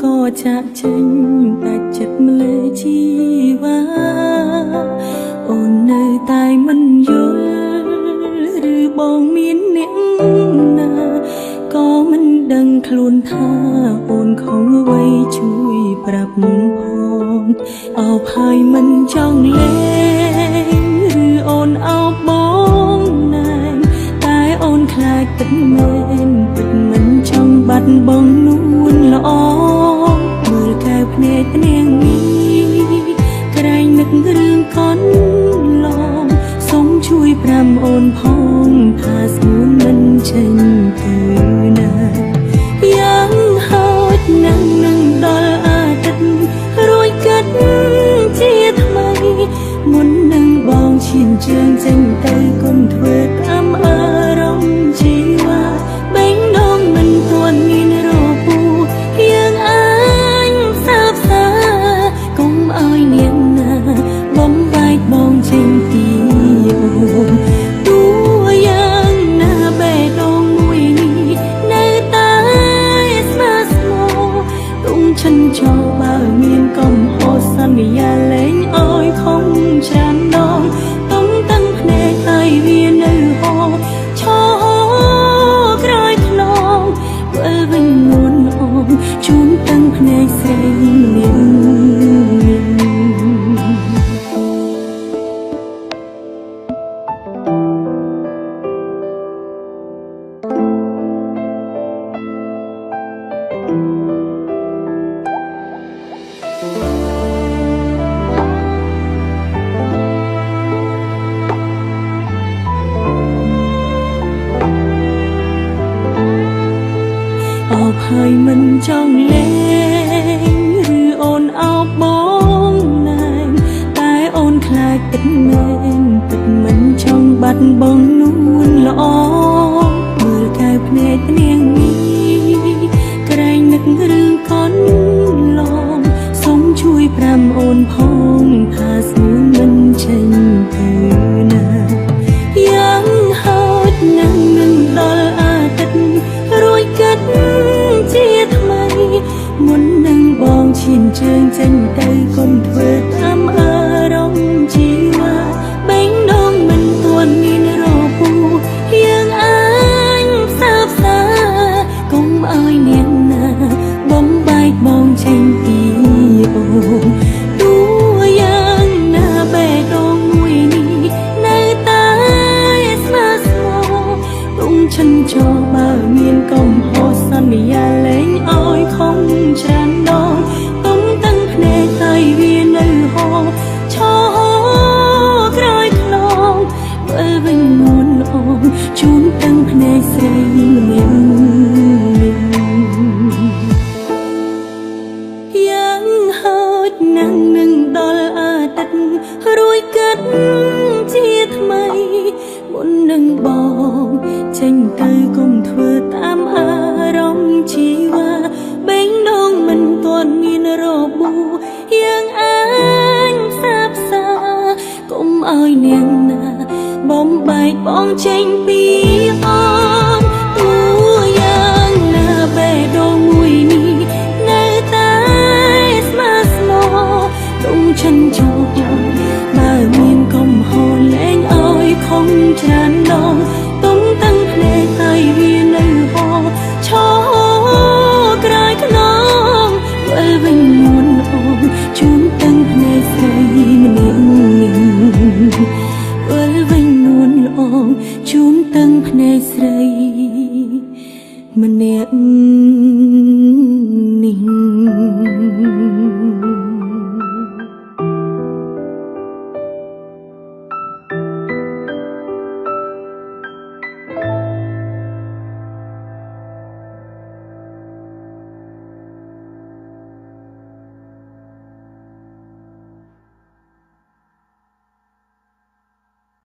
ក៏ចាក់ចេញដាច់ចិត្តម្លេះជីវ៉ាអូននៅតែមិនយល់ឬបងមានអ្នកណាក៏មិនដឹងខ្លួនថាអូនខំអ្វីជួយប្រាប់ផងអោបហើយមិនចង់លេងឬអូនអោបបងណែនតែអូនខ្លាចទឹកមែនពិតមិនចង់បាត់បង់នួនល្អមើលកែវភ្នែកនាងនេះក្រែងនឹករឿងកូនឡងសូមជួយប្រាំអូនផងថាស្ងួនមិនចេញទៅណាយ៉ាងហោចណាស់នឹងដល់អាទិត្យរួចកាត់ជាថ្មីមុននឹងបងឈានជើងចេញទៅគុំធ្វើតាមអារម្មណ៍ជីវ៉ាបេងដូងមិនទាន់មានរពូយើងអាចសើបសាកុំឲ្យនាងណាបំបែកបងចេញពីអូនទោះយ៉ាងណាបេះដូងមួយនេះនៅតែស្មើស្មោទុំឈិនចោលបើមានកំហុសសន្យាលែងឲ្យខំច្រើនដងទុំតាំងភ្នែកឲ្យវានៅហោឈរក្រោយខ្នងវិលវិញនួនអងជូនតាំងភ្នែកស្រីម្នាក់អោបហើយមិនចង់លេងឬអូនអោបបងណែនតែអូនខ្លាចទឹកមែនទឹកមិនចង់បាត់បង់នួនល្អមើលកែវភ្នែកនាងនេះក្រែងនឹករឿងកូនឡងសូមជួយប្រាំអូនផងថាស្ងួនមិនចេញទៅណាយ៉ាងហោចណាស់នឹងដល់អាទិត្យរួចកាត់ជាថ្មីមុននឹងបងឈានជើងចេញទៅគុំធ្វើតាមអារម្មណ៍ជីវ៉ាបេងដូងមិនទាន់មានរពូយើងអាចសើបសាកុំឲ្យនាងណាបំបែកបងចេញពីអូនទោះយ៉ាងណាបេះដូងមួយនេះនៅតែស្មើស្មោទុំឈិនចោលបើមានកំហុសសន្យាលែងឲ្យខំច្រើនដងទុំតាំងភ្នែកឲ្យវានៅហោឈរក្រោយខ្នងវិលវិញនួនអងជូនតាំងភ្នែកស្រីម្នាក់យ៉ាងហោចណាស់នឹងដល់អាទិត្យរួចកាត់ជាថ្មីមុននឹងបងចេញទៅគុំធ្វើតាមអារម្មណ៍ជីវ៉ាបេងដូងមិនទាន់មានរបួសយើងអាចសាបសាកុំឲ្យនាងណាបំបែកបងចេញពីអូនទោះយ៉ាងណាបេះដូងមួយនេះនៅតែស្មើស្មោទុំឈិនចោលបើមានកំហុសលែងឲ្យខំច្រើនដងទុំតាំងភ្នែកឲ្យវានៅហោឈរក្រោយខ្នងវិលវិញនួនអងជូនតាំងភ្នែកស្រីម្នាក់វិលវិញនួនអងជូនតាំងភ្នែកស្រីម្នាក់